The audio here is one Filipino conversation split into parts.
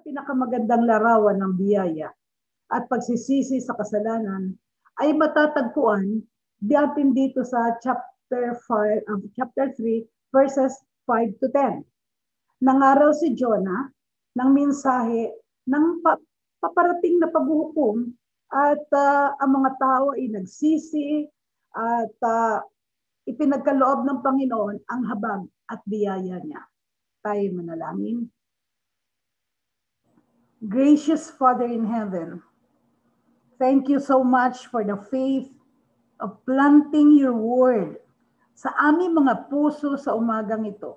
Pinakamagandang larawan ng biyaya at pagsisisi sa kasalanan ay matatagpuan natin dito sa chapter 3 verses 5 to 10. Nangaral si Jonah ng mensahe ng paparating na paghuhukom at ang mga tao ay nagsisi at ipinagkaloob ng Panginoon ang habag at biyaya niya. Tayo manalangin. Gracious Father in heaven, thank you so much for the faith of planting your word sa aming mga puso sa umagang ito.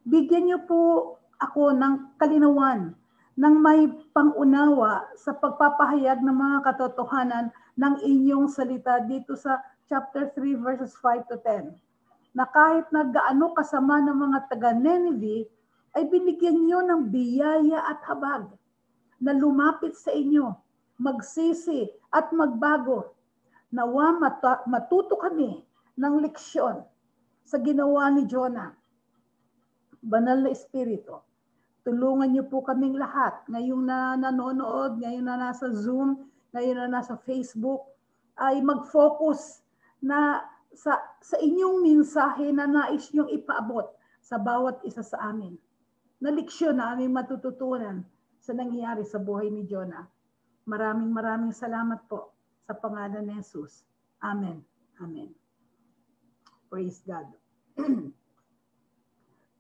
Bigyan niyo po ako ng kalinawan, ng may pangunawa sa pagpapahayag ng mga katotohanan ng inyong salita dito sa chapter 3 verses 5 to 10. Na kahit na gaano kasama ng mga taga-Nineveh, ay binigyan niyo ng biyaya at habag na lumapit sa inyo, magsisi at magbago. Nawa matuto kami ng leksyon sa ginawa ni Jonah. Banal na Espiritu, tulungan niyo po kaming lahat, ngayong na nanonood, ngayon na nasa Zoom, ngayon na nasa Facebook, ay mag-focus na sa inyong mensahe na nais niyong ipaabot sa bawat isa sa amin. Na leksyon na aming matututunan sa nangyayari sa buhay ni Jonah. Maraming salamat po sa pangalan ni Jesus. Amen. Amen. Praise God.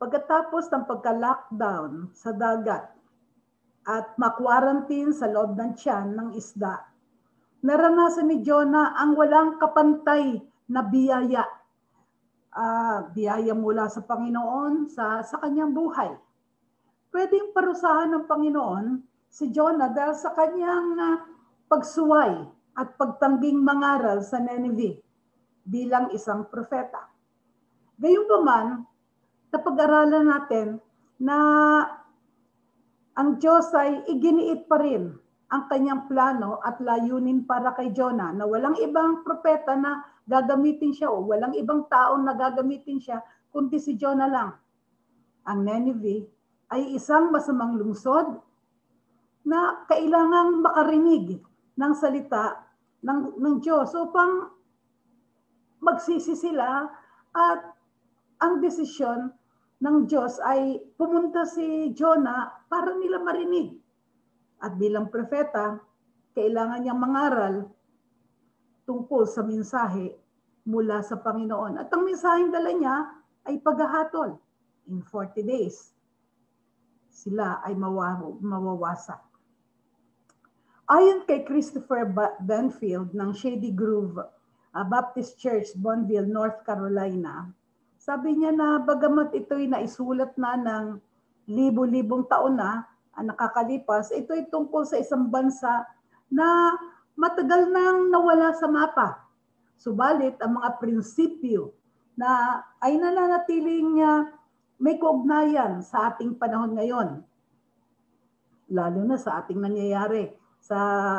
Pagkatapos ng pagka-lockdown sa dagat at ma-quarantine sa loob ng tiyan ng isda, naranasan ni Jonah ang walang kapantay na biyaya. Biyaya mula sa Panginoon sa kanyang buhay. Pwedeng parusahan ng Panginoon si Jonah dahil sa kanyang pagsuway at pagtangging mangaral sa Nineveh bilang isang propeta. Gayunpaman, napag-aralan natin na ang Diyos ay iginiit pa rin ang kanyang plano at layunin para kay Jonah na walang ibang propeta na gagamitin siya o walang ibang taon na gagamitin siya kundi si Jonah lang. Ang Nineveh ay isang masamang lungsod na kailangang makarinig ng salita ng Diyos upang magsisi sila at ang desisyon ng Diyos ay pumunta si Jonah para nila marinig. At bilang propeta, kailangan niyang mangaral tungkol sa mensahe mula sa Panginoon. At ang mensaheng dala niya ay paghahatol. In 40 days, sila ay mawawasak. Ayon kay Christopher Benfield ng Shady Grove Baptist Church, Bonneville, North Carolina, sabi niya na bagamat ito'y naisulat na ng libo-libong taon na ang nakakalipas, ito'y tungkol sa isang bansa na matagal nang nawala sa mapa. Subalit ang mga prinsipyo na ay nananatiling may kaugnayan sa ating panahon ngayon, lalo na sa ating nangyayari sa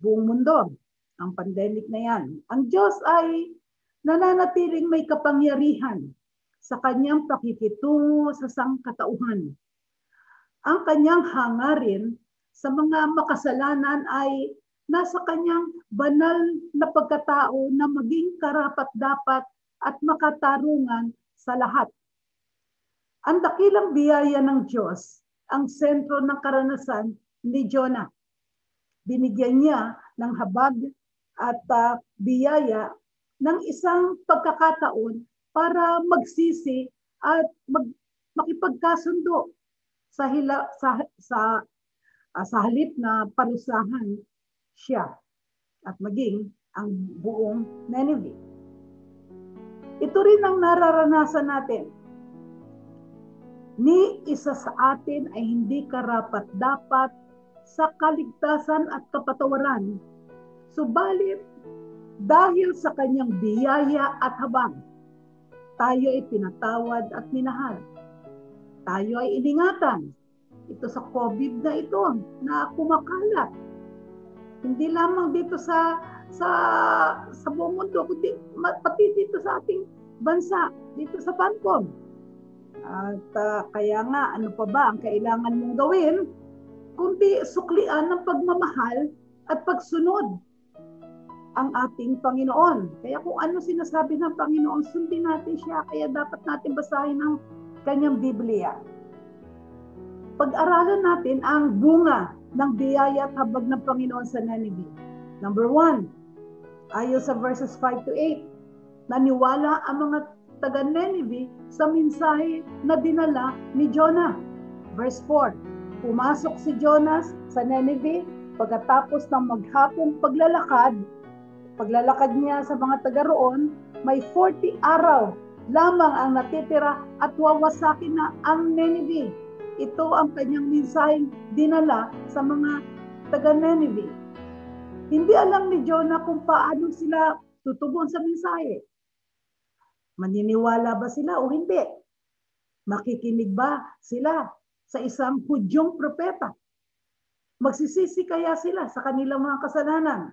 buong mundo, ang pandemic na yan. Ang Diyos ay nananatiling may kapangyarihan sa kanyang pakikitungo sa sangkatauhan. Ang kanyang hangarin sa mga makasalanan ay nasa kanyang banal na pagkatao na maging karapat-dapat at makatarungan sa lahat. Ang dakilang biyaya ng Diyos ang sentro ng karanasan ni Jonah. Binigyan niya ng habag at biyaya ng isang pagkakataon para magsisi at makipagkasundo sa halip na parusahan siya at maging ang buong Nineveh. Ito rin ang nararanasan natin. Ni isa sa atin ay hindi karapat-dapat sa kaligtasan at kapatawaran. Subalit, dahil sa kanyang biyaya at habag, tayo ay pinatawad at minahal. Tayo ay iningatan. Ito sa COVID na ito na kumakalat. Hindi lamang dito sa buong mundo, kundi pati dito sa ating bansa, dito sa Pancom. At kaya nga, ano pa ba ang kailangan mong gawin kundi suklian ng pagmamahal at pagsunod ang ating Panginoon. Kaya kung ano sinasabi ng Panginoon, sundin natin siya. Kaya dapat natin basahin ang kanyang Biblia. Pag-aralan natin ang bunga ng biyaya at habag ng Panginoon sa Nineveh. Number 1, ayon sa verses 5 to 8, naniwala ang mga taga-Nineveh sa mensahe na dinala ni Jonah. Verse 4, pumasok si Jonas sa Nineveh pagkatapos ng maghapong paglalakad niya sa mga taga roon, may 40 araw lamang ang natitira at wawasakin na ang Nineveh. Ito ang kanyang mensaheng dinala sa mga taga-Nineveh. Hindi alam ni Jonah kung paano sila tutugon sa mensahe. Maniniwala ba sila o hindi? Makikinig ba sila sa isang Hudyong propeta? Magsisisi kaya sila sa kanilang mga kasalanan?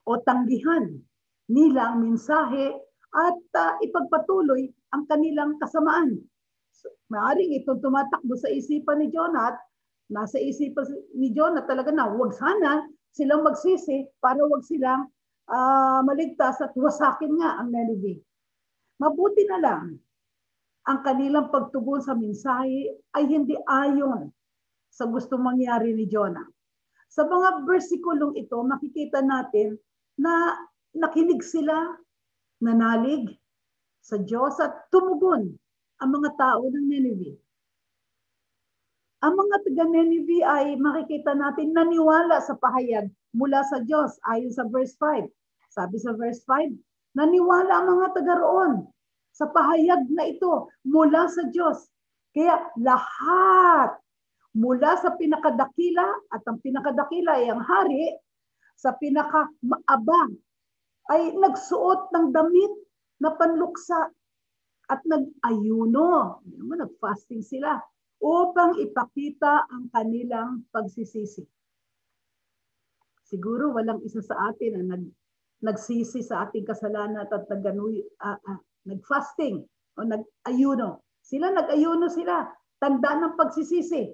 O tanggihan nila ang mensahe at ipagpatuloy ang kanilang kasamaan? So, maaaring itong tumatakbo sa isipan ni Jonah at nasa isipan ni Jonah talaga na huwag sana silang magsisi para huwag silang maligtas at wasakin nga ang Nineveh. Mabuti na lang ang kanilang pagtugon sa mensahe ay hindi ayon sa gusto mangyari ni Jonah. Sa mga bersikulong ito, makikita natin na nakinig sila, nanalig sa Diyos at tumugon ang mga tao ng Nineveh. Ang mga taga-Nineveh ay makikita natin naniwala sa pahayag mula sa Diyos ayon sa verse 5. Sabi sa verse 5, naniwala ang mga taga roon sa pahayag na ito mula sa Diyos. Kaya lahat mula sa pinakadakila, at ang pinakadakila ay ang hari, sa pinakamaabang ay nagsuot ng damit na panluksa at nag-ayuno. Nag-fasting sila upang ipakita ang kanilang pagsisisi. Siguro walang isa sa atin na nagsisi sa ating kasalanan at nag-fasting o nag-ayuno. Nag-ayuno sila. Tanda ng pagsisisi.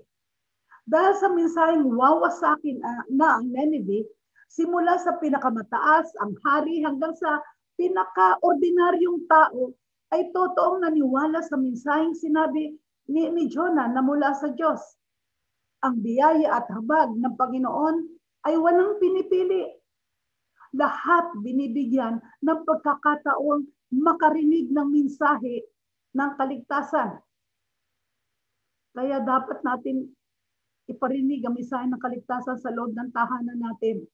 Dahil sa mensaheng wawasakin na ang Nineveh, simula sa pinakamataas, ang hari, hanggang sa pinaka-ordinaryong tao, ay totoong naniwala sa mensaheng sinabi ni Jonah na mula sa Diyos. Ang biyaya at habag ng Panginoon ay walang pinipili. Lahat binibigyan ng pagkakataong makarinig ng mensahe ng kaligtasan. Kaya dapat natin iparinig ang mensahe ng kaligtasan sa loob ng tahanan natin.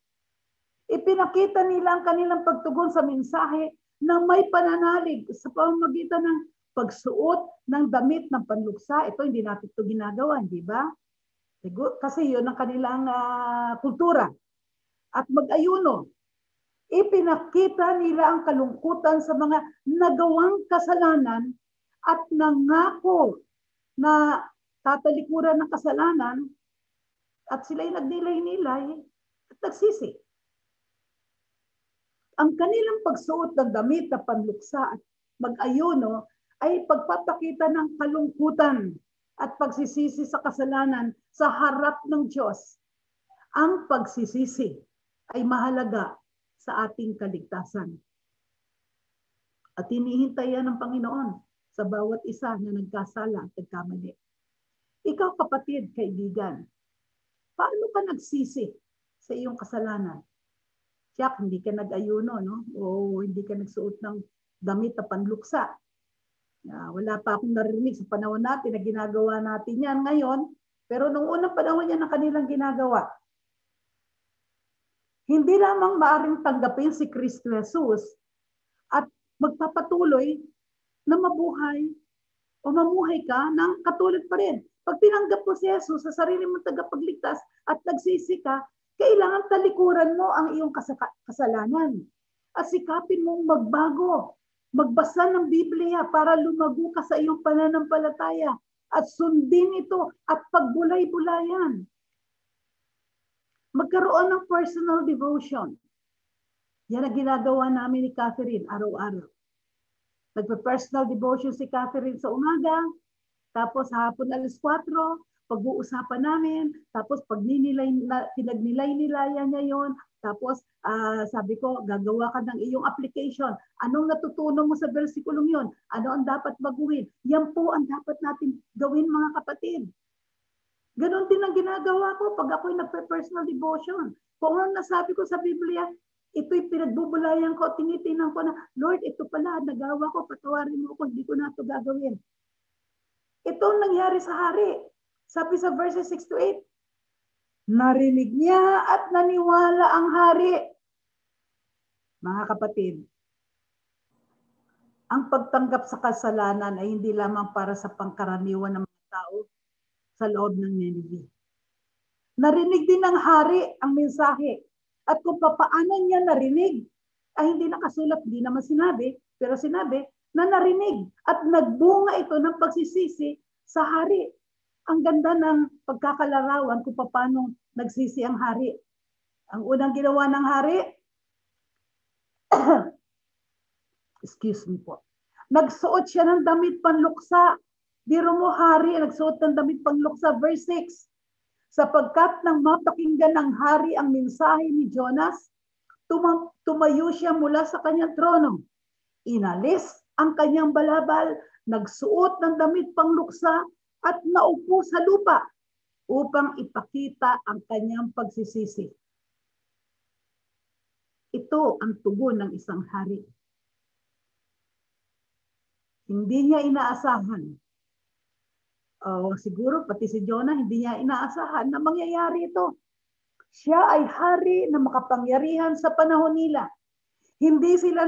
Ipinakita nila ang kanilang pagtugon sa mensahe na may pananalig sa pamamagitan ng pagsuot ng damit ng panluksa. Ito hindi natin ito ginagawa, di ba? Kasi yun ang kanilang kultura. At mag-ayuno. Ipinakita nila ang kalungkutan sa mga nagawang kasalanan at nangako na tatalikuran ng kasalanan at sila'y nagdilay-nilay at nagsisi. Ang kanilang pagsuot ng damit na panluksa at mag-ayuno ay pagpapakita ng kalungkutan at pagsisisi sa kasalanan sa harap ng Diyos. Ang pagsisisi ay mahalaga sa ating kaligtasan. At hinihintayan ng Panginoon sa bawat isa na nagkasala at nagkamali. Ikaw, kapatid, kaibigan, paano ka nagsisi sa iyong kasalanan? Tiyak, hindi ka nag-ayuno, no? O hindi ka nagsuot ng damit na panluksa. Wala pa akong narinig sa panahon natin na ginagawa natin yan ngayon, pero nung unang panahon yan ang kanilang ginagawa. Hindi lamang maaring tanggapin si Kristo Jesus at magpapatuloy na mabuhay o mamuhay ka ng katulad pa rin. Pag tinanggap mo si Jesus sa sarili mong tagapagligtas at nagsisi ka, kailangan talikuran mo ang iyong kasalanan. At sikapin mong magbago, magbasa ng Biblia para lumago ka sa iyong pananampalataya at sundin ito at pagbulay-bulayan. Magkaroon ng personal devotion. Yan ang ginagawa namin ni Catherine araw-araw. Nagpe-personal devotion si Catherine sa umaga, tapos hapon alas 4, pag-uusapan namin, tapos pag pinagnilay-nilayan niya yon, tapos sabi ko, gagawa ka ng iyong application. Anong natutunan mo sa versikulong yon? Ano ang dapat baguhin? Yan po ang dapat natin gawin, mga kapatid. Ganon din ang ginagawa ko pag ako'y nagpe-personal devotion. Kung ano nasabi ko sa Biblia, ito'y pinagbubulayan ko, tinitingnan ko na, Lord, ito pala, nagawa ko, patawarin mo ko, hindi ko na ito gagawin. Ito ang nangyari sa hari. Sabi sa verses 6 to 8, narinig niya at naniwala ang hari. Mga kapatid, ang pagtanggap sa kasalanan ay hindi lamang para sa pangkaraniwan ng mga tao sa loob ng Nineveh. Narinig din ng hari ang mensahe. At kung paano niya narinig, ay hindi nakasulat, hindi naman sinabi, pero sinabi na narinig at nagbunga ito ng pagsisisi sa hari. Ang ganda ng pagkakalarawan kung paano nagsisi ang hari. Ang unang ginawa ng hari, excuse me po, nagsuot siya ng damit panluksa. Biro mo, hari, nagsuot ng damit panluksa, verse 6. Sapagkat nang mapakinggan ng hari ang mensahe ni Jonas, tumayo siya mula sa kanyang trono. Inalis ang kanyang balabal, nagsuot ng damit panluksa at naupo sa lupa upang ipakita ang kanyang pagsisisi. Ito ang tugon ng isang hari. Hindi niya inaasahan. Siguro pati si Jonah hindi niya inaasahan na mangyayari ito. Siya ay hari na makapangyarihan sa panahon nila. Hindi sila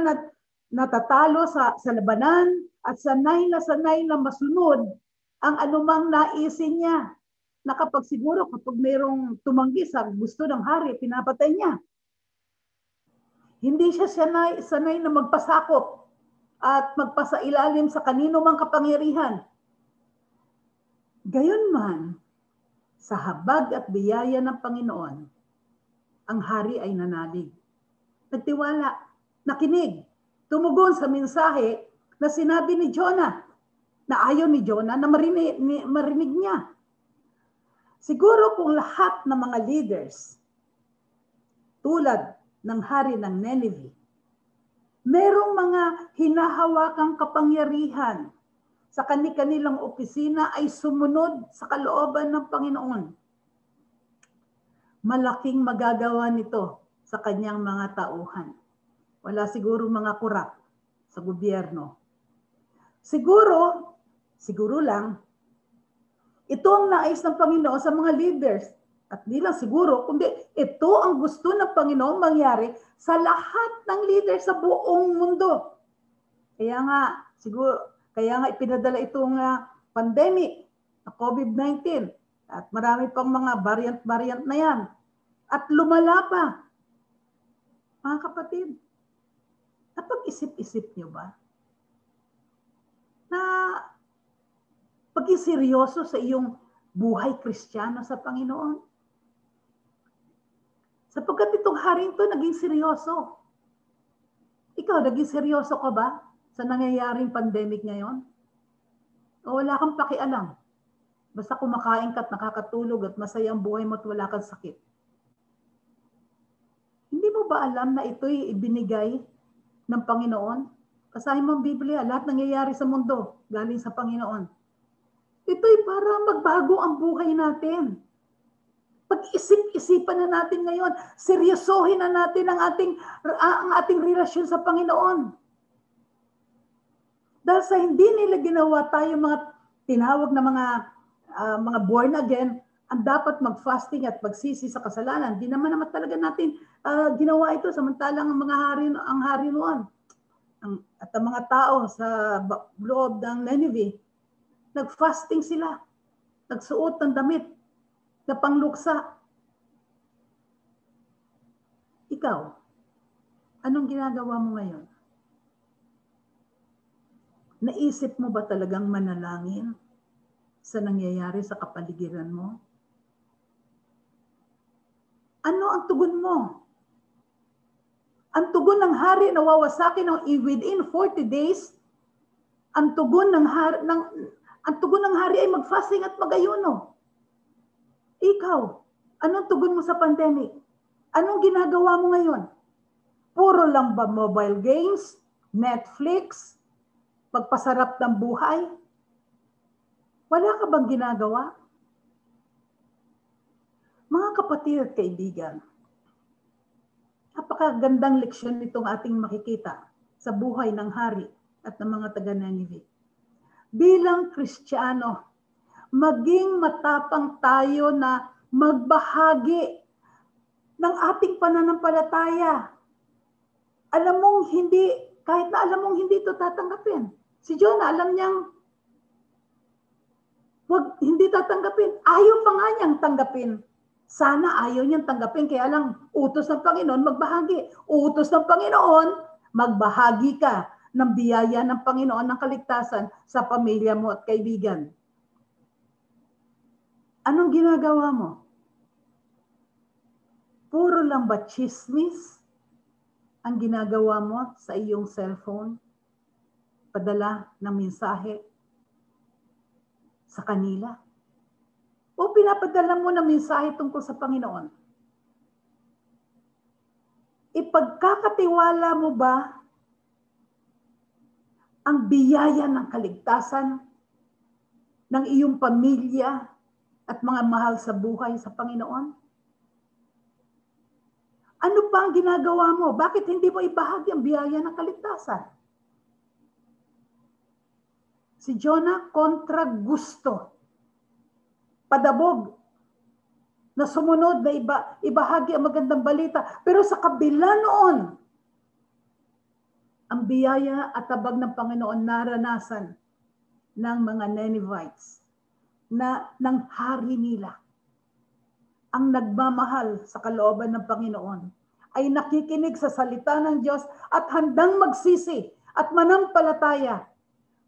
natatalo sa labanan at sanay na masunod ang anumang naisin niya. Na kapag mayroong tumanggi sa gusto ng hari, pinapatay niya. Hindi siya sanay na magpasakop at magpasailalim sa kanino mang kapangyarihan. Gayunman, sa habag at biyaya ng Panginoon, ang hari ay nanalig. Nagtiwala, nakinig, tumugon sa mensahe na sinabi ni Jonah, na ayaw ni Jonah na marinig niya. Siguro kung lahat ng mga leaders, tulad ng hari ng Nineveh, merong mga hinahawakang kapangyarihan sa kanilang opisina ay sumunod sa kalooban ng Panginoon. Malaking magagawa nito sa kanyang mga tauhan. Wala siguro mga kurap sa gobyerno. Siguro lang, ito ang nais ng Panginoon sa mga leaders. At di lang siguro, kundi ito ang gusto ng Panginoon mangyari sa lahat ng leaders sa buong mundo. Kaya nga ipinadala itong pandemic na COVID-19 at marami pang mga variant na yan. At lumala pa. Mga kapatid, napag-isip-isip nyo ba na paging seryoso sa iyong buhay Kristiyano sa Panginoon? Sapagkat itong haring ito naging seryoso. Ikaw, naging seryoso ka ba sa nangyayaring pandemic ngayon? O wala kang pakialam? Basta kumakain ka at nakakatulog at masaya ang buhay mo at wala kang sakit. Hindi mo ba alam na ito'y ibinigay ng Panginoon? Basahin mo ang Biblia, lahat nangyayari sa mundo galing sa Panginoon. Ito'y para magbago ang buhay natin. Pag-isip-isipan na natin ngayon, seryosohin na natin ang ating relasyon sa Panginoon. Dahil sa hindi nila ginawa tayo mga tinawag na mga born again, ang dapat mag-fasting at magsisi sa kasalanan. Di naman talaga natin ginawa ito, samantalang ang hari noon at ang mga tao sa loob ng Nineveh, nag-fasting sila, nagsuot ng damit na pangluksa. Ikaw, anong ginagawa mo ngayon? Naisip mo ba talagang manalangin sa nangyayari sa kapaligiran mo? Ano ang tugon mo? Ang tugon ng hari na wawasakin within 40 days Ang tugon ng hari ay mag-fasting at mag-ayuno. Ikaw, anong tugon mo sa pandemic? Anong ginagawa mo ngayon? Puro lang ba mobile games, Netflix, pagpasarap ng buhay? Wala ka bang ginagawa? Mga kapatid at kaibigan, napakagandang leksyon itong ating makikita sa buhay ng hari at ng mga taga-Nineveh. Bilang Kristiyano, maging matapang tayo na magbahagi ng ating pananampalataya. Alam mong hindi, kahit na alam mong hindi ito tatanggapin. Si Jonah, alam niyang hindi tatanggapin. Ayaw pa nga niyang tanggapin. Sana ayaw niyang tanggapin, kaya lang utos ng Panginoon magbahagi. Utos ng Panginoon, magbahagi ka ng biyaya ng Panginoon ng kaligtasan sa pamilya mo at kaibigan. Anong ginagawa mo? Puro lang ba chismis ang ginagawa mo sa iyong cellphone? Padala ng mensahe sa kanila? O pinapadala mo ng mensahe tungkol sa Panginoon? Ipagkakatiwala mo ba ang biyaya ng kaligtasan ng iyong pamilya at mga mahal sa buhay sa Panginoon? Ano pa ang ginagawa mo? Bakit hindi mo ibahagi ang biyaya ng kaligtasan? Si Jonah kontra gusto. Padabog na sumunod na ibahagi ang magandang balita. Pero sa kabila noon, ang biyaya at tabag ng Panginoon naranasan ng mga Ninevites na ng hari nila. Ang nagmamahal sa kalooban ng Panginoon ay nakikinig sa salita ng Diyos at handang magsisi at manampalataya.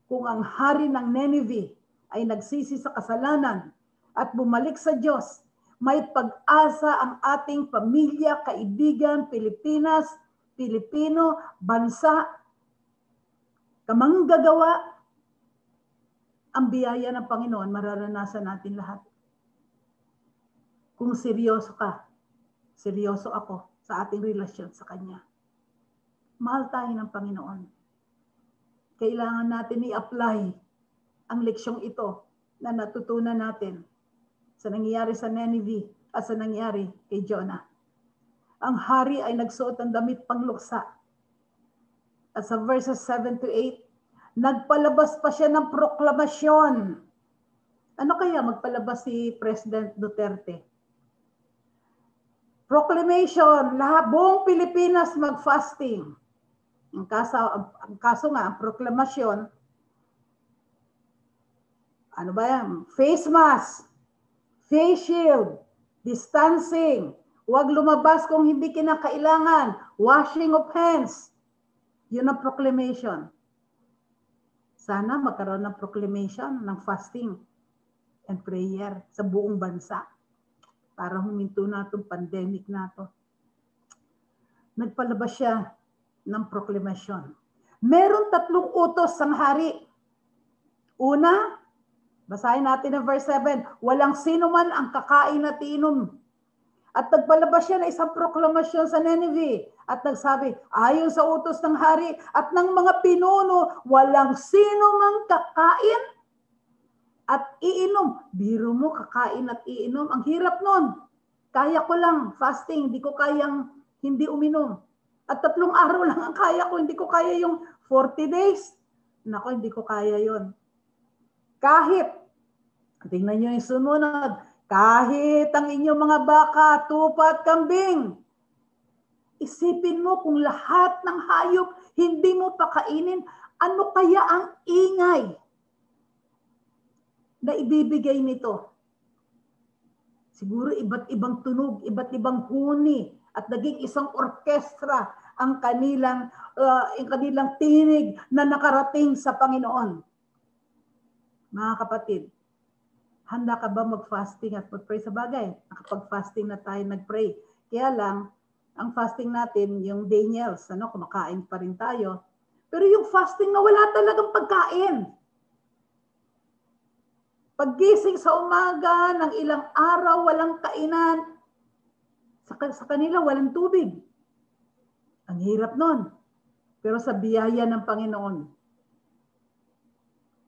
Kung ang hari ng Nineveh ay nagsisi sa kasalanan at bumalik sa Diyos, may pag-asa ang ating pamilya, kaibigan, Pilipinas, Pilipino, bansa. Kamanggagawa, ang biyaya ng Panginoon, mararanasan natin lahat. Kung seryoso ka, seryoso ako sa ating relasyon sa Kanya. Mahal tayo ng Panginoon. Kailangan natin i-apply ang leksyong ito na natutunan natin sa nangyayari sa Nineveh at sa nangyayari kay Jonah. Ang hari ay nagsuot ng damit pangluksa. At sa verses 7 to 8, nagpalabas pa siya ng proklamasyon. Ano kaya magpalabas si President Duterte? Proclamation, buong Pilipinas mag-fasting. Ang kaso nga, ang proklamasyon, ano ba yan? Face mask, face shield, distancing, huwag lumabas kung hindi kinakailangan, washing of hands. Yun ang proclamation. Sana magkaroon ng proclamation ng fasting and prayer sa buong bansa para huminto na itong pandemic na ito. Nagpalabas siya ng proklamasyon. Meron 3 utos ang hari. Una, basahin natin ang verse 7, walang sino man ang kakain at iinom. At nagpalabas siya ng isang proklamasyon sa Nineveh at nagsabi, ayon sa utos ng hari at ng mga pinuno, walang sino mang kakain at iinom. Biro mo, kakain at iinom. Ang hirap nun. Kaya ko lang, fasting, hindi ko kayang hindi uminom. At 3 araw lang ang kaya ko, hindi ko kaya yung 40 days. Nako, hindi ko kaya yon. Kahit, tingnan nyo yung sumunod, kahit ang inyong mga baka, tupa at kambing, isipin mo kung lahat ng hayop hindi mo pakainin, ano kaya ang ingay na ibibigay nito? Siguro iba't ibang tunog, iba't ibang huni, at naging isang orkestra ang kanilang tinig na nakarating sa Panginoon. Mga kapatid, handa ka ba mag-fasting at mag-pray? Sa bagay, nakapag-fasting na tayo, nag-pray. Kaya lang, ang fasting natin, yung Daniels, kumakain pa rin tayo. Pero yung fasting na wala talagang pagkain. Paggising sa umaga ng ilang araw, walang kainan. Sa kanila, walang tubig. Ang hirap nun. Pero sa biyaya ng Panginoon,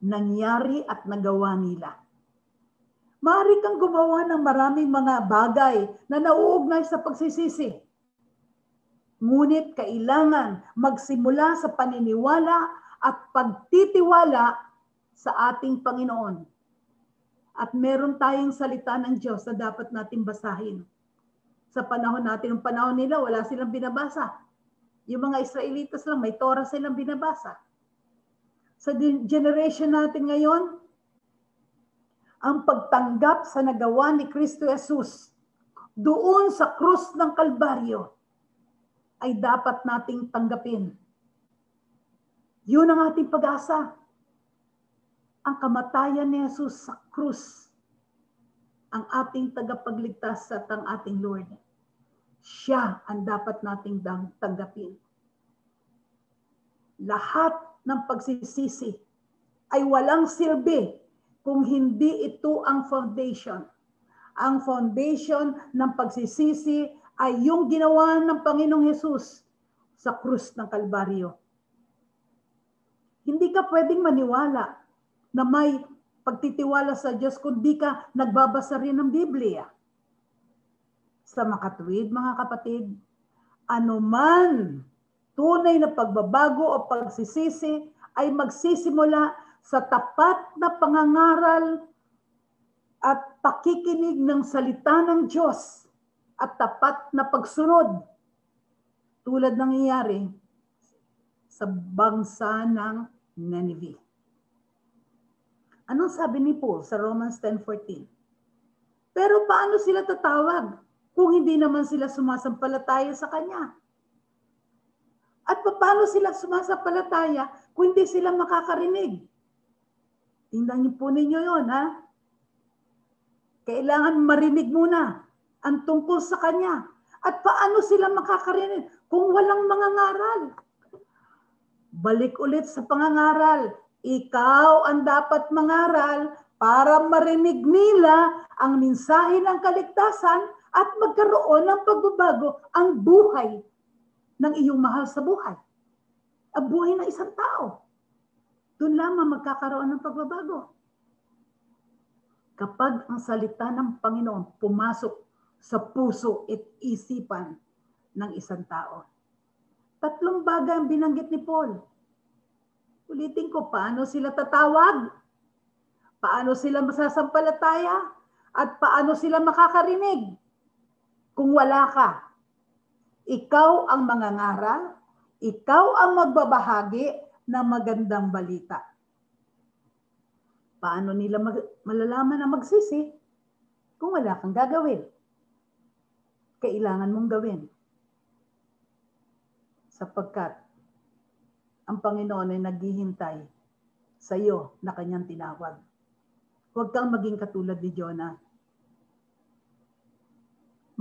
nangyari at nagawa nila. Maaari kang gumawa ng maraming mga bagay na nauugnay sa pagsisisi. Ngunit kailangan magsimula sa paniniwala at pagtitiwala sa ating Panginoon. At meron tayong salita ng Diyos na dapat natin basahin. Sa panahon natin, yung panahon nila, wala silang binabasa. Yung mga Israelitas lang, may Torah silang binabasa. Sa generation natin ngayon, ang pagtanggap sa nagawa ni Kristo Jesus doon sa krus ng Kalbaryo ay dapat nating tanggapin. Yun ang ating pag-asa. Ang kamatayan ni Jesus sa krus, ang ating tagapagligtas at ang ating Lord. Siya ang dapat nating tanggapin. Lahat ng pagsisisi ay walang silbi kung hindi ito ang foundation. Ang foundation ng pagsisisi ay yung ginawa ng Panginoong Hesus sa krus ng Kalbaryo. Hindi ka pwedeng maniwala na may pagtitiwala sa Diyos kung di ka nagbabasa rin ng Biblia. Sa makatuwid, mga kapatid, anuman tunay na pagbabago o pagsisisi ay magsisimula sa tapat na pangangaral at pakikinig ng salita ng Diyos at tapat na pagsunod tulad nangyayari sa bangsa ng Nineveh. Anong sabi ni Paul sa Romans 10:14? Pero paano sila tatawag kung hindi naman sila sumasampalataya sa Kanya? At paano sila sumasampalataya kung hindi sila makakarinig? Tingnan niyo po ninyo yun, ha? Kailangan marinig muna ang tungkol sa Kanya. At paano sila makakarinig kung walang mangangaral? Balik ulit sa pangangaral. Ikaw ang dapat mangaral para marinig nila ang mensahe ng kaligtasan at magkaroon ng pagbabago ang buhay ng iyong mahal sa buhay. Ang buhay ng isang tao. Doon lamang magkakaroon ng pagbabago. Kapag ang salita ng Panginoon pumasok sa puso at isipan ng isang tao. 3 bagay ang binanggit ni Paul. Ulitin ko, paano sila tatawag? Paano sila masasampalataya? At paano sila makakarinig? Kung wala ka, ikaw ang mangangaral, ikaw ang magbabahagi ng magandang balita. Paano nila malalaman na magsisi kung wala kang gagawin? Kailangan mong gawin. Sapagkat ang Panginoon ay naghihintay sa iyo na Kanyang tinawag. Huwag kang maging katulad ni Jonah.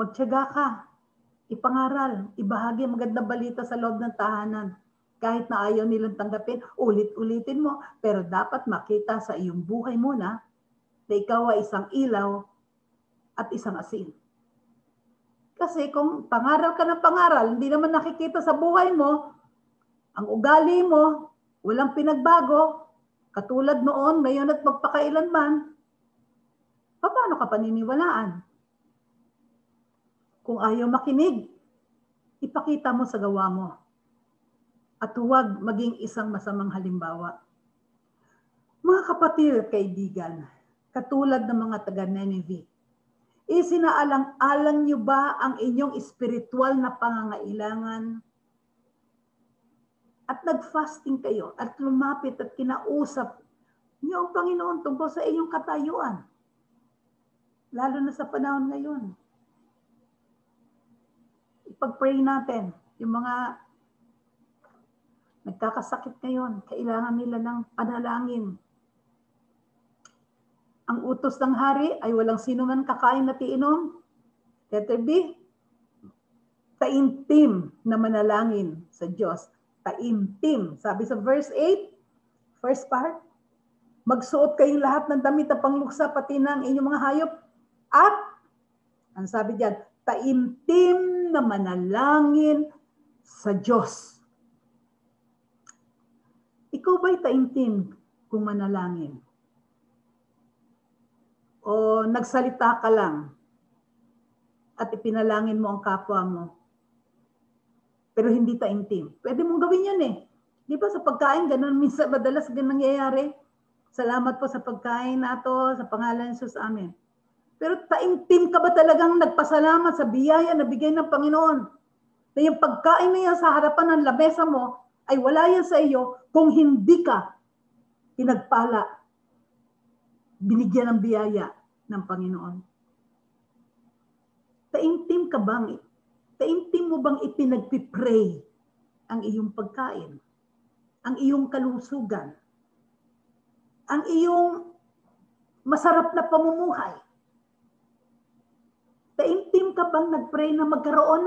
Magtiyaga ka, ipangaral, ibahagi ang magandang balita sa loob ng tahanan. Kahit na ayaw nilang tanggapin, ulit-ulitin mo, pero dapat makita sa iyong buhay muna na ikaw ay isang ilaw at isang asin. Kasi kung pangaral ka ng pangaral, hindi naman nakikita sa buhay mo, ang ugali mo, walang pinagbago, katulad noon, ngayon at magpakailanman, paano ka paniniwalaan? Kung ayaw makinig, ipakita mo sa gawa mo. At huwag maging isang masamang halimbawa. Mga kapatid at kaibigan, katulad ng mga taga-Nineveh, isinaalang-alang niyo ba ang inyong espiritual na pangangailangan? At nag-fasting kayo at lumapit at kinausap niyo ang Panginoon tungkol sa inyong katayuan. Lalo na sa panahon ngayon. Ipag-pray natin yung mga nagkakasakit ngayon, kailangan nila ng panalangin. Ang utos ng hari ay walang sino man kakain at iinom. Let there be taimtim na manalangin sa Diyos. taimtim. Sabi sa verse 8, first part, magsuot kayong lahat ng damit na pangluksa pati ng inyong mga hayop. At, ang sabi diyan, taimtim na manalangin sa Diyos. Ikaw ba'y taimtim kung manalangin? O nagsalita ka lang at ipinalangin mo ang kapwa mo, pero hindi taimtim? Pwede mong gawin yun eh. Di ba sa pagkain, ganun minsan, madalas ganun nangyayari. Salamat po sa pagkain nato, sa pangalan ni Jesus, amen. Pero taimtim ka ba talagang nagpasalamat sa biyaya na bigay ng Panginoon? Na yung pagkain na yan sa harapan ng lamesa mo, ay wala yan sa iyo kung hindi ka pinagpala, binigyan ng biyaya ng Panginoon. Taimtim ka bang? Taimtim mo bang ipinagpipray ang iyong pagkain? Ang iyong kalusugan? Ang iyong masarap na pamumuhay? Taimtim ka bang nagpray na magkaroon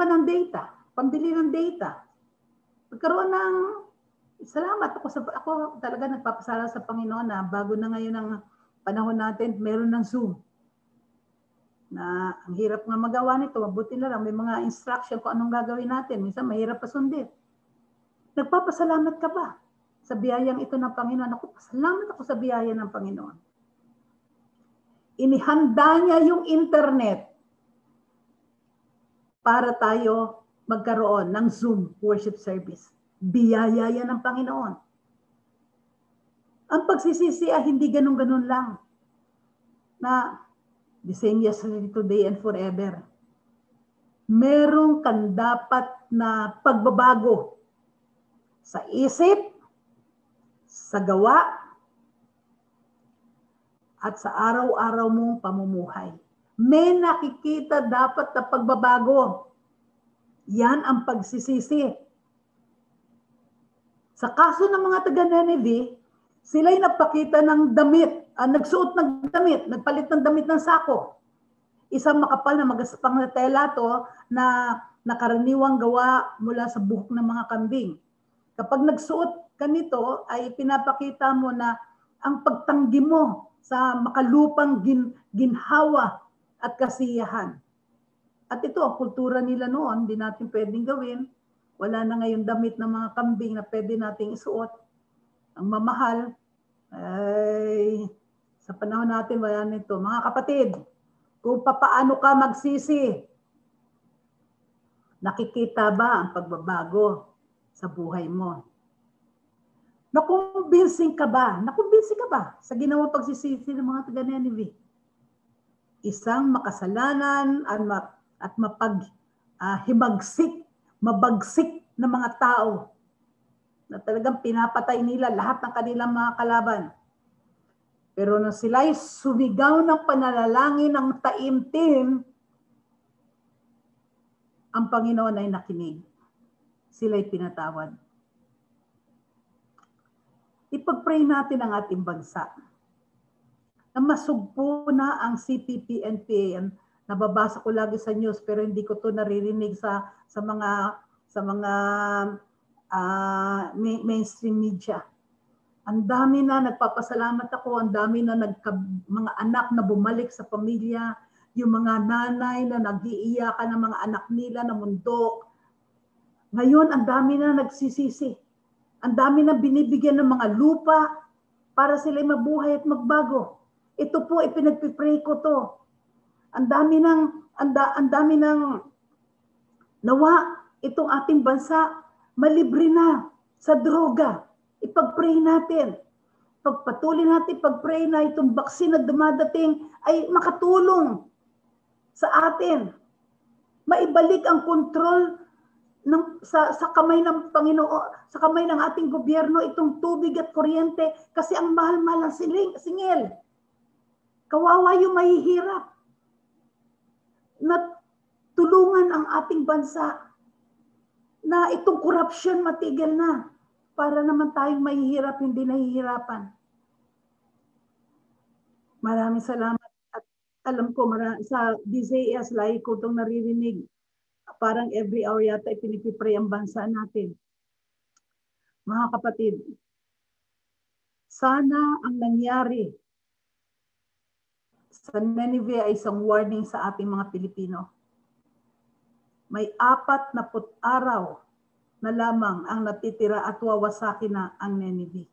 ka ng data, pambili ng data? Magkaroon ng salamat ako talaga nagpapasalamat sa Panginoon na bago na ngayon ang panahon natin, meron ng Zoom. Na ang hirap nga magawa nito, mabuti na lang may mga instruction kung anong gagawin natin. Minsan mahirap pa sundin. Nagpapasalamat ka ba sa biyayang ito ng Panginoon? Ako, pasalamat ako sa biyaya ng Panginoon. Inihanda niya yung internet para tayo magkaroon ng Zoom worship service. Biyaya yan ng Panginoon. Ang pagsisisi ay hindi ganun-ganun lang. Na the same yesterday, today, and forever. Meron kang dapat na pagbabago sa isip, sa gawa, at sa araw-araw mong pamumuhay. May nakikita dapat na pagbabago. Yan ang pagsisisi. Sa kaso ng mga taga-Nineveh, sila'y nagpakita ng damit, nagsuot ng damit, nagpalit ng damit ng sako. Isang makapal na magaspang na tela to na nakaraniwang gawa mula sa buhok ng mga kambing. Kapag nagsuot ka nito, ay pinapakita mo na ang pagtanggi mo sa makalupang ginhawa at kasiyahan. At ito, ang kultura nila noon, hindi natin pwedeng gawin. Wala na ngayon damit ng mga kambing na pwede nating isuot. Ang mamahal, ay sa panahon natin wala nito. Mga kapatid, kung papaano ka magsisi, nakikita ba ang pagbabago sa buhay mo? Nakumbinsin ka ba sa ginawang pagsisisi ng mga taga-Nineveh? Isang makasalanan at mabagsik na mga tao na talagang pinapatay nila lahat ng kanilang mga kalaban. Pero nung sila'y sumigaw ng panalangin ng taimtim, ang Panginoon ay nakinig. Sila'y pinatawad. Ipag-pray natin ang ating bansa na masugpo na ang CPP-NPA. Nababasa ko lagi sa news pero hindi ko to naririnig sa mga mainstream media. Ang dami na nagpapasalamat ako, ang dami na mga anak na bumalik sa pamilya, yung mga nanay na nag-iiyakan ng mga anak nila na mundok. Ngayon, ang dami na nagsisisi. Ang dami na binibigyan ng mga lupa para sila mabuhay at magbago. Ito po, ipinagpipray ko to. Ang dami ng nawa itong ating bansa malibre na sa droga. Ipag-pray natin. Pagpatuloy natin pag-pray na itong baksin na dumadating ay makatulong sa atin. Maibalik ang kontrol sa kamay ng Panginoon, sa kamay ng ating gobyerno itong tubig at kuryente kasi ang mahal-mahal ang singil. Kawawa yung mahihirap. Na tulungan ang ating bansa na itong korupsyon matigil na para naman tayong mahihirap, hindi nahihirapan. Maraming salamat at alam ko sa DZS, lagi ko itong naririnig. parang every hour yata ipinipipray ang bansa natin. Mga kapatid, sana ang nangyari sa Nineveh ay isang warning sa ating mga Pilipino. May 40 araw na lamang ang natitira at wawasakin na ang Nineveh.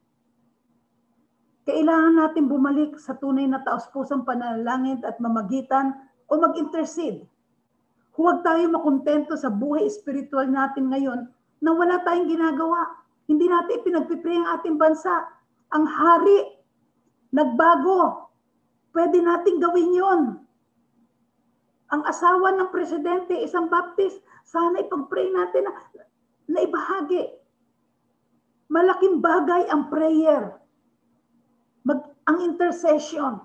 Kailangan natin bumalik sa tunay na taos-pusang panalangin at mamagitan o mag-intercede. Huwag tayo makontento sa buhay espiritual natin ngayon na wala tayong ginagawa. Hindi natin ipinagpipray ang ating bansa. Ang hari, nagbago. Pwede nating gawin yon. Ang asawa ng presidente, isang Baptist, sana ipag-pray natin na ibahagi. Malaking bagay ang prayer. Ang intercession.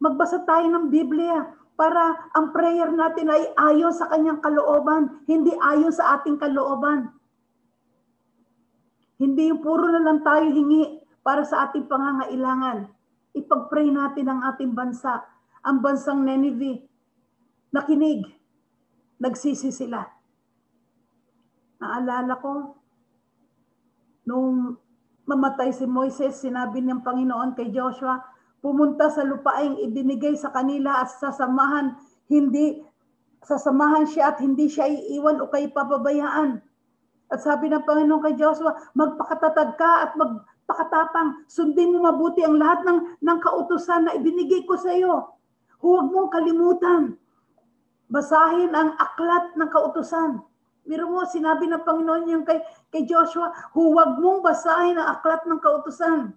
Magbasa tayo ng Biblia para ang prayer natin ay ayon sa kanyang kalooban, hindi ayon sa ating kalooban. Hindi yung puro na lang tayo hingi para sa ating pangangailangan. Ipag-pray natin ang ating bansa. Ang bansang Nineveh, nakinig, nagsisi sila. Naalala ko, nung mamatay si Moises, sinabi ng Panginoon kay Joshua, pumunta sa lupaing ibinigay sa kanila at sasamahan siya at hindi siya iiwan o kay pababayaan. At sabi ng Panginoon kay Joshua, magpakatatag ka at magpakatapang, sundin mo mabuti ang lahat ng kautusan na ibinigay ko sa iyo. Huwag mong kalimutan. Basahin ang aklat ng kautusan. Miro mo, sinabi ng Panginoon yung kay Joshua, huwag mong basahin ang aklat ng kautusan.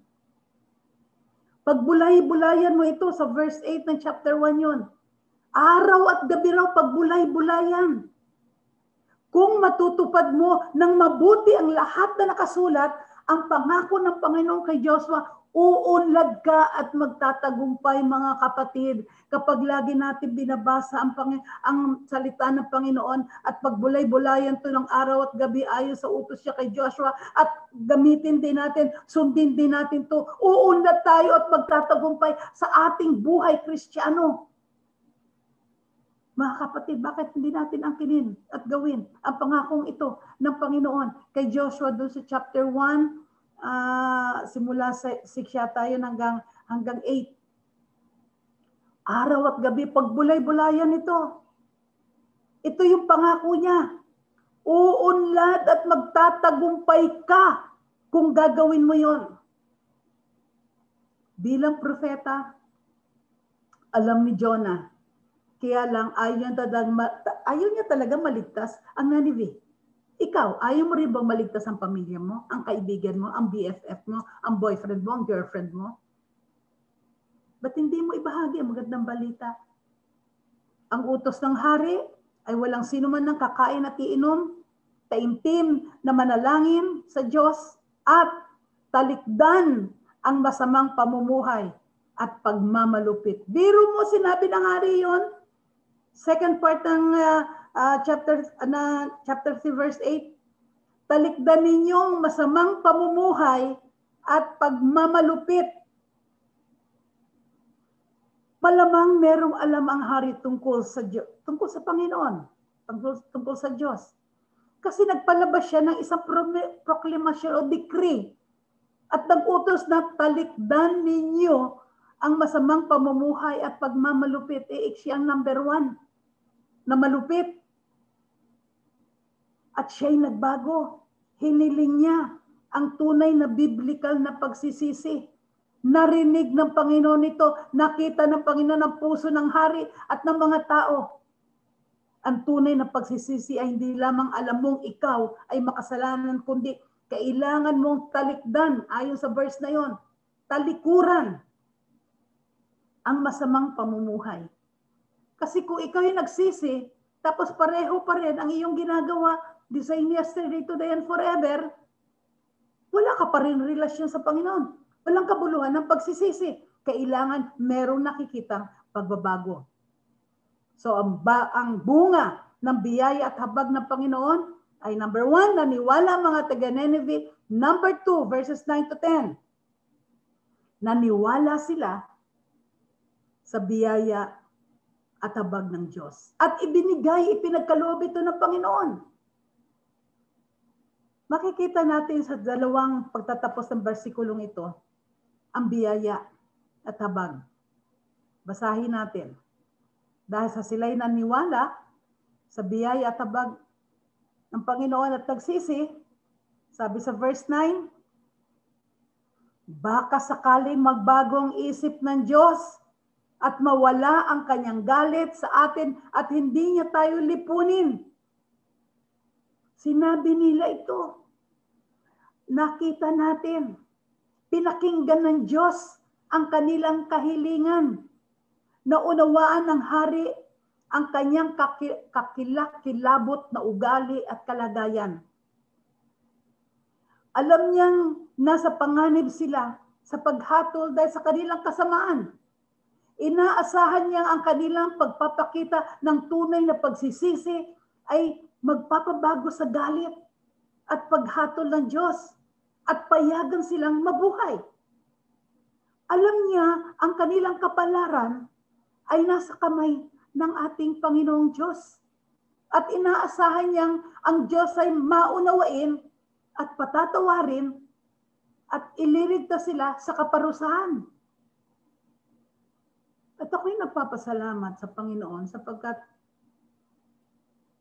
Pagbulay-bulayan mo ito sa verse 8 ng chapter 1 yun. Araw at gabi raw pagbulay-bulayan. Kung matutupad mo ng mabuti ang lahat na nakasulat, ang pangako ng Panginoon kay Joshua, uunlad ka at magtatagumpay, mga kapatid, kapag lagi natin binabasa ang salita ng Panginoon at pagbulay-bulayan to ng araw at gabi ayon sa utos siya kay Joshua at gamitin din natin, sundin din natin to, uunlad tayo at magtatagumpay sa ating buhay Kristiyano. Mga kapatid, bakit hindi natin angkinin at gawin ang pangakong ito ng Panginoon kay Joshua doon sa chapter 1, simula sa 6 tayo hanggang 8. Araw at gabi, pagbulay-bulayan ito. Ito yung pangako niya. Uunlad at magtatagumpay ka kung gagawin mo yon. Bilang propeta, alam ni Jonah, kaya lang ayaw niya talaga maligtas ang Nineveh. Ikaw, ayaw mo rin bang maligtas ang pamilya mo, ang kaibigan mo, ang BFF mo, ang boyfriend mo, ang girlfriend mo? Ba't hindi mo ibahagi ang magandang balita? Ang utos ng hari ay walang sino man ng kakain at iinom, taimtim na manalangin sa Diyos at talikdan ang masamang pamumuhay at pagmamalupit. Biro mo, sinabi ng hari yon. Second part ng chapter 3 verse 8. Talikdan ninyong masamang pamumuhay at pagmamalupit. Malamang merong alam ang hari tungkol sa Panginoon, tungkol sa Diyos. Kasi nagpalabas siya ng isang proclamation o decree at nag-utos na talikdan ninyo ang masamang pamumuhay at pagmamalupit. Siya ang number 1 na malupit. At siya'y nagbago. Hiniling niya ang tunay na biblical na pagsisisi. Narinig ng Panginoon ito, nakita ng Panginoon ang puso ng hari at ng mga tao. Ang tunay na pagsisisi ay hindi lamang alam mong ikaw ay makasalanan, kundi kailangan mong talikdan, ayon sa verse na yon, talikuran ang masamang pamumuhay. Kasi kung ikaw yung nagsisi, tapos pareho pa rin ang iyong ginagawa, the same yesterday, today, and forever, wala ka pa rin relasyon sa Panginoon. Walang kabuluhan ng pagsisisi. Kailangan merong nakikitang pagbabago. So ang bunga ng biyaya at habag ng Panginoon ay number 1, naniwala mga taga-Nineveh. Number 2, verses 9 to 10. Naniwala sila sa biyaya at habag ng Diyos. At ipinagkaloob ito ng Panginoon. Makikita natin sa dalawang pagtatapos ng bersikulong ito, ang biyaya at habag. Basahin natin. Dahil sa sila'y naniwala sa biyaya at habag ng Panginoon at nagsisi, sabi sa verse 9, baka sakaling magbago ang isip ng Diyos at mawala ang kanyang galit sa atin at hindi niya tayo lipunin. Sinabi nila ito. Nakita natin. Pinakinggan ng Diyos ang kanilang kahilingan. Naunawaan ng hari ang kanyang kakilakilabot na ugali at kalagayan. Alam niyang nasa panganib sila sa paghatol dahil sa kanilang kasamaan. Inaasahan niya ang kanilang pagpapakita ng tunay na pagsisisi ay magpapabago sa galit at paghatol ng Diyos at payagan silang mabuhay. Alam niya ang kanilang kapalaran ay nasa kamay ng ating Panginoong Diyos. At inaasahan niyang ang Diyos ay maunawain at patatawarin at ililigtas sila sa kaparusahan. At ako'y nagpapasalamat sa Panginoon sapagkat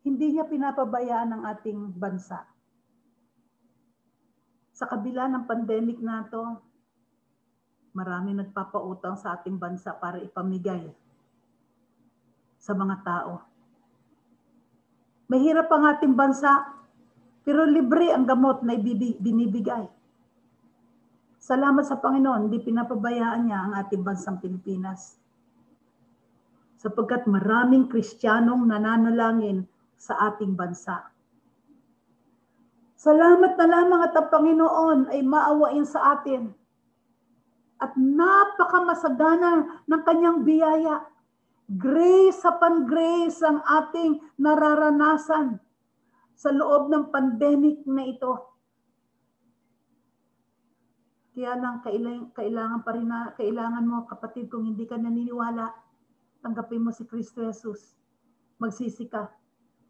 hindi niya pinapabayaan ang ating bansa. Sa kabila ng pandemic na ito, marami nagpapautang sa ating bansa para ipamigay sa mga tao. Mahirap ang ating bansa, pero libre ang gamot na binibigay. Salamat sa Panginoon, hindi pinapabayaan niya ang ating bansang Pilipinas. Sapagkat maraming Kristiyanong nananalangin sa ating bansa. Salamat na lamang at ang Panginoon ay maawain sa atin. At napakamasagana ng kanyang biyaya. Grace upon grace ang ating nararanasan sa loob ng pandemic na ito. Kaya lang kailangan mo, kapatid, kung hindi ka naniniwala, tanggapin mo si Kristo Jesus. Magsisi ka,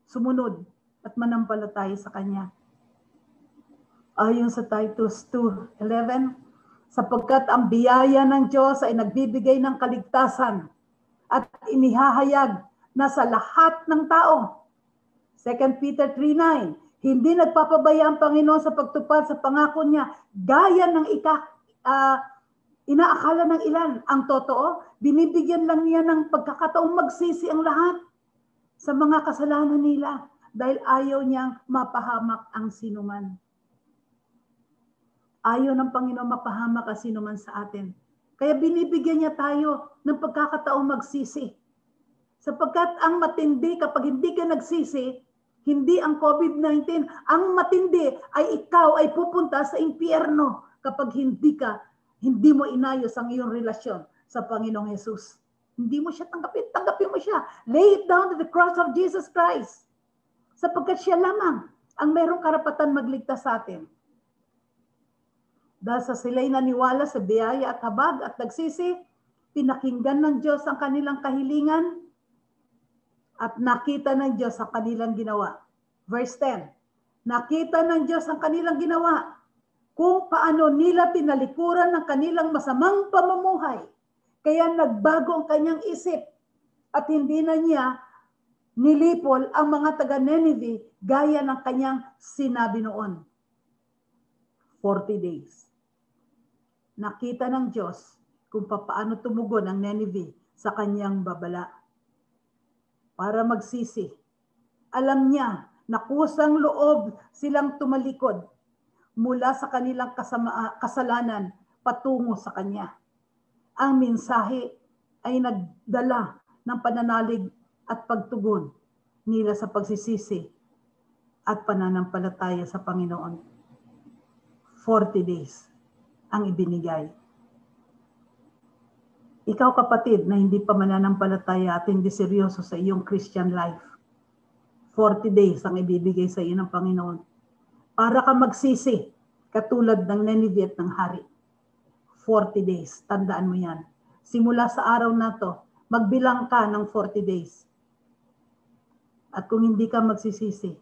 sumunod at manampalataya sa Kanya. Ayon sa Titus 2:11, sapagkat ang biyaya ng Diyos ay nagbibigay ng kaligtasan at inihahayag na sa lahat ng tao. 2 Peter 3:9, hindi nagpapabaya ang Panginoon sa pagtupad sa pangako niya, gaya ng inaakala ng ilan. Ang totoo, binibigyan lang niya ng pagkakataong magsisi ang lahat sa mga kasalanan nila dahil ayaw niyang mapahamak ang sinuman. Ayaw ng Panginoon mapahamak ang sinuman sa atin. Kaya binibigyan niya tayo ng pagkakataong magsisi. Sapagkat ang matindi, kapag hindi ka nagsisi, hindi ang COVID-19, ang matindi ay ikaw ay pupunta sa impyerno kapag hindi mo inayos ang iyong relasyon sa Panginoong Jesus. Hindi mo siya tanggapin mo siya. Lay it down to the cross of Jesus Christ. Sapagkat siya lamang ang mayroong karapatan magligtas sa atin. Dahil sa sila'y naniwala sa biyaya at habag at nagsisi, pinakinggan ng Diyos ang kanilang kahilingan at nakita ng Diyos ang kanilang ginawa. Verse 10, nakita ng Diyos ang kanilang ginawa kung paano nila tinalikuran ng kanilang masamang pamumuhay. Kaya nagbago ang kanyang isip at hindi na niya nilipol ang mga taga-Nineveh gaya ng kanyang sinabi noon. 40 days. Nakita ng Diyos kung paano tumugon ang Nineveh sa kanyang babala. Para magsisi. Alam niya na kusang loob silang tumalikod mula sa kanilang kasalanan patungo sa Kanya. Ang mensahe ay nagdala ng pananalig at pagtugon nila sa pagsisisi at pananampalataya sa Panginoon. 40 days ang ibinigay. Ikaw kapatid na hindi pa mananampalataya at hindi seryoso sa iyong Christian life, 40 days ang ibibigay sa iyo ng Panginoon para ka magsisi katulad ng Nineveh at ng hari. 40 days, tandaan mo yan. Simula sa araw na to, magbilang ka ng 40 days. At kung hindi ka magsisisi,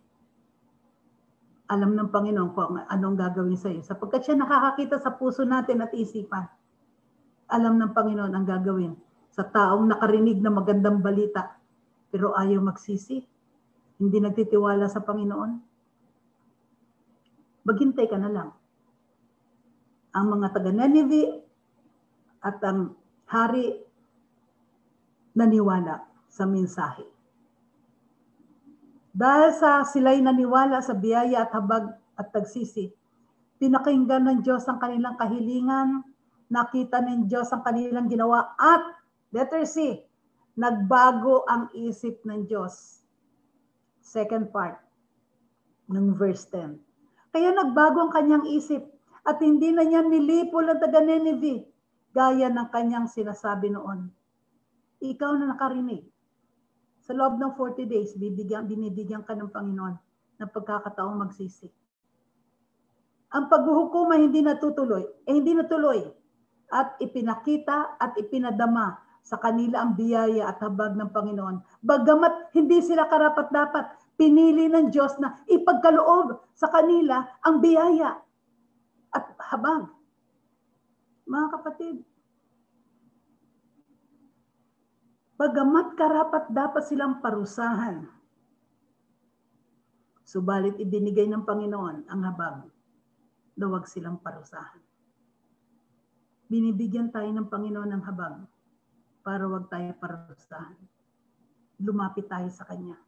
alam ng Panginoon kung anong gagawin sa iyo. Sapagkat siya nakakakita sa puso natin at isipan. Alam ng Panginoon ang gagawin sa taong nakarinig na magandang balita, pero ayaw magsisi, hindi nagtitiwala sa Panginoon. Maghintay ka na lang. Ang mga taga-Nineveh at ang hari naniwala sa mensahe. Dahil sa sila'y naniwala sa biyaya at habag at tagsisi, pinakinggan ng Diyos ang kanilang kahilingan, nakita ng Diyos ang kanilang ginawa at, letter C, nagbago ang isip ng Diyos. Second part ng verse 10. Kaya nagbago ang kanyang isip at hindi na niya nilipol ang taga-Nineveh gaya ng kanyang sinasabi noon. Ikaw na nakarinig. Sa loob ng 40 days, binibigyan ka ng Panginoon ng pagkakataong magsisi. Ang paghuhukom ay hindi natuloy at ipinakita at ipinadama sa kanila ang biyaya at habag ng Panginoon. Bagamat hindi sila karapat-dapat, pinili ng Diyos na ipagkaloob sa kanila ang biyaya at habag. Mga kapatid, bagamat karapat-dapat silang parusahan, subalit ibinigay ng Panginoon ang habag na huwag silang parusahan. Binibigyan tayo ng Panginoon ng habag para huwag tayo parusahan. Lumapit tayo sa Kanya.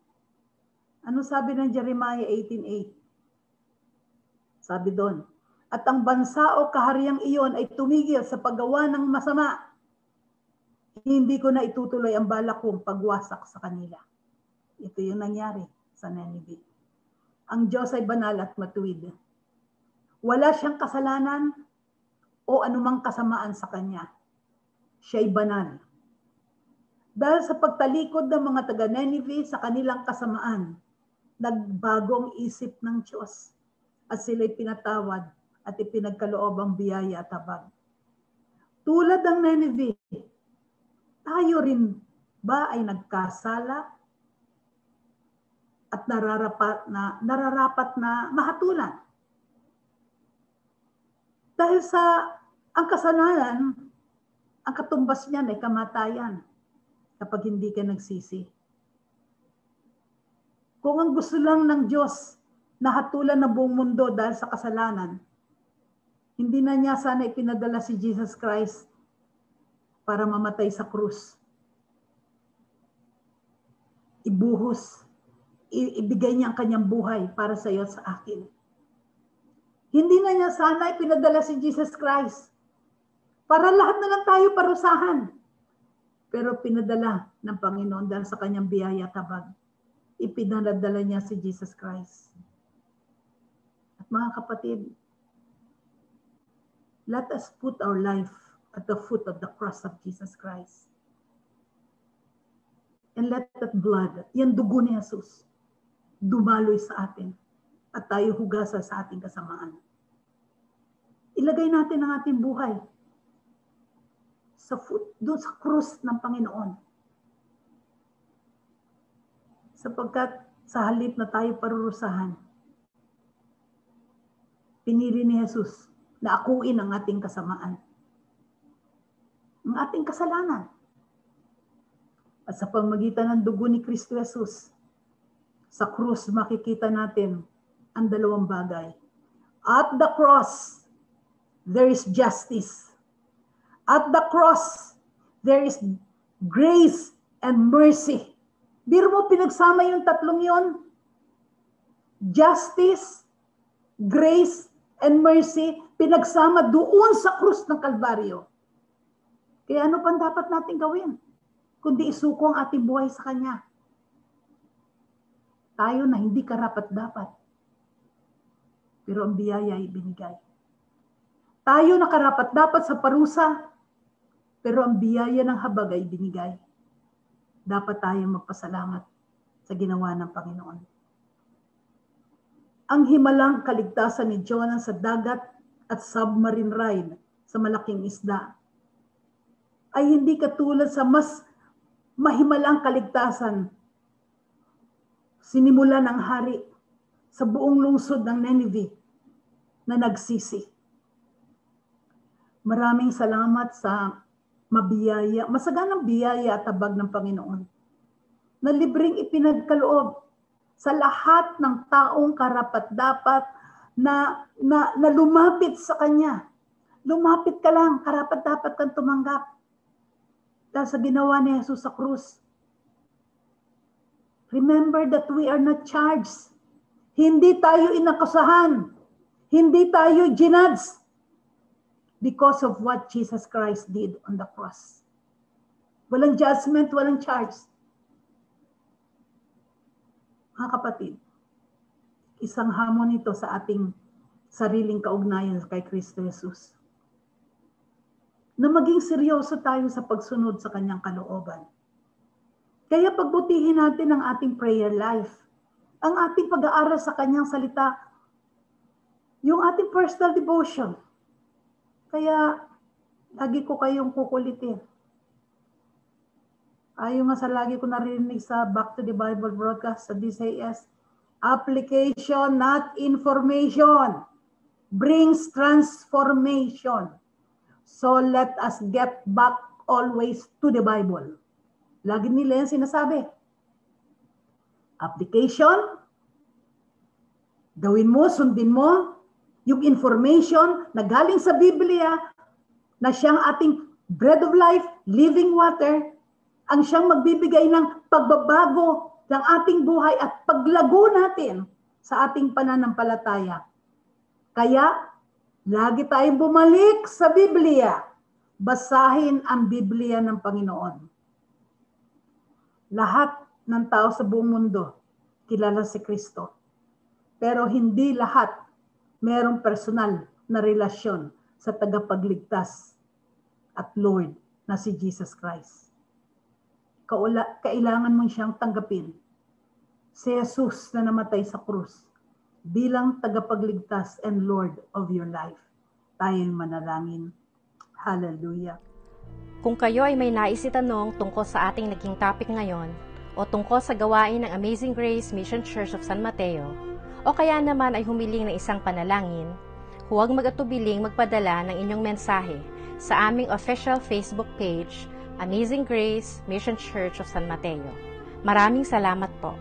Ano sabi ng Jeremiah 18:8? Sabi doon, at ang bansa o kahariang iyon ay tumigil sa paggawa ng masama. Hindi ko na itutuloy ang balak kong pagwasak sa kanila. Ito yung nangyari sa Nineveh. Ang Diyos ay banal at matuwid. Wala siyang kasalanan o anumang kasamaan sa Kanya. Siya'y banal. Dahil sa pagtalikod ng mga taga-Nineveh sa kanilang kasamaan, nagbago ang isip ng Diyos at sila'y pinatawad at ipinagkaloob ang biyaya at habag. Tulad ng Nineveh, tayo rin ba ay nagkasala at nararapat na mahatulan? Dahil sa ang kasalanan, ang katumbas niyan ay kamatayan kapag hindi ka nagsisi. Kung ang gusto lang ng Diyos na hatulan ng buong mundo dahil sa kasalanan, hindi na niya sana ipinadala si Jesus Christ para mamatay sa krus. Ibuhos, ibigay niya ang kanyang buhay para sa iyo at sa akin. Hindi na niya sana ipinadala si Jesus Christ para lahat na lang tayo parusahan. Pero pinadala ng Panginoon dahil sa kanyang biyaya at habag. Ipinadala niya si Jesus Christ. At mga kapatid, let us put our life at the foot of the cross of Jesus Christ. And let that blood, yan dugo ni Jesus, dumaloy sa atin at tayo hugasa sa ating kasamaan. Ilagay natin ang ating buhay sa doon sa krus ng Panginoon. Sapagkat sa halip na tayo parurusahan, pinili ni Jesus na akuin ang ating kasamaan, ang ating kasalanan. At sa pamamagitan ng dugo ni Kristo Jesus, sa krus makikita natin ang dalawang bagay. At the cross, there is justice. At the cross, there is grace and mercy. Biro mo pinagsama yung tatlong yon. Justice, grace, and mercy, pinagsama doon sa krus ng Kalbaryo. Kaya ano pang dapat natin gawin? Kundi isuko ang ating buhay sa Kanya. Tayo na hindi karapat-dapat. Pero ang biyaya ay binigay. Tayo na karapat-dapat sa parusa, pero ang biyaya ng habag ay binigay. Dapat tayong magpasalamat sa ginawa ng Panginoon. Ang himalang kaligtasan ni Jonah sa dagat at submarine ride sa malaking isda ay hindi katulad sa mas mahimalang kaligtasan sinimula ng hari sa buong lungsod ng Nineveh na nagsisi. Maraming salamat sa masaganang biyaya at tabag ng Panginoon na libreng ipinagkaloob sa lahat ng taong karapat-dapat na lumapit sa Kanya. Lumapit ka lang, karapat-dapat kang tumanggap. Dahil sa ginawa ni Jesus sa krus. Remember that we are not charged. Hindi tayo inakusahan. Hindi tayo ginudged because of what Jesus Christ did on the cross. Walang judgment, walang charge. Mga kapatid, isang hamon ito sa ating sariling kaugnayan kay Kristo Jesus. Na maging seryoso tayo sa pagsunod sa kanyang kalooban. Kaya pagbutihin natin ang ating prayer life, ang ating pag-aaral sa kanyang salita, yung ating personal devotion. Kaya lagi ko kayong kukulitin. Ayon nga sa lagi ko narinig sa Back to the Bible broadcast sa DCS, application, not information, brings transformation. So let us get back always to the Bible. Lagi nila yan sinasabi. Application, gawin mo, sundin mo, yung information na galing sa Biblia, na siyang ating bread of life, living water, ang siyang magbibigay ng pagbabago ng ating buhay at paglago natin sa ating pananampalataya. Kaya, lagi tayong bumalik sa Biblia. Basahin ang Biblia ng Panginoon. Lahat ng tao sa buong mundo kilala si Kristo. Pero hindi lahat merong personal na relasyon sa tagapagligtas at Lord na si Jesus Christ. Kailangan mo siyang tanggapin. Si Jesus na namatay sa krus bilang tagapagligtas and Lord of your life. Tayo'y manalangin. Hallelujah. Kung kayo ay may nais itanong tungkol sa ating naging topic ngayon o tungkol sa gawain ng Amazing Grace Mission Church of San Mateo o kaya naman ay humiling ng isang panalangin, huwag mag-atubiling magpadala ng inyong mensahe sa aming official Facebook page, Amazing Grace Mission Church of San Mateo. Maraming salamat po.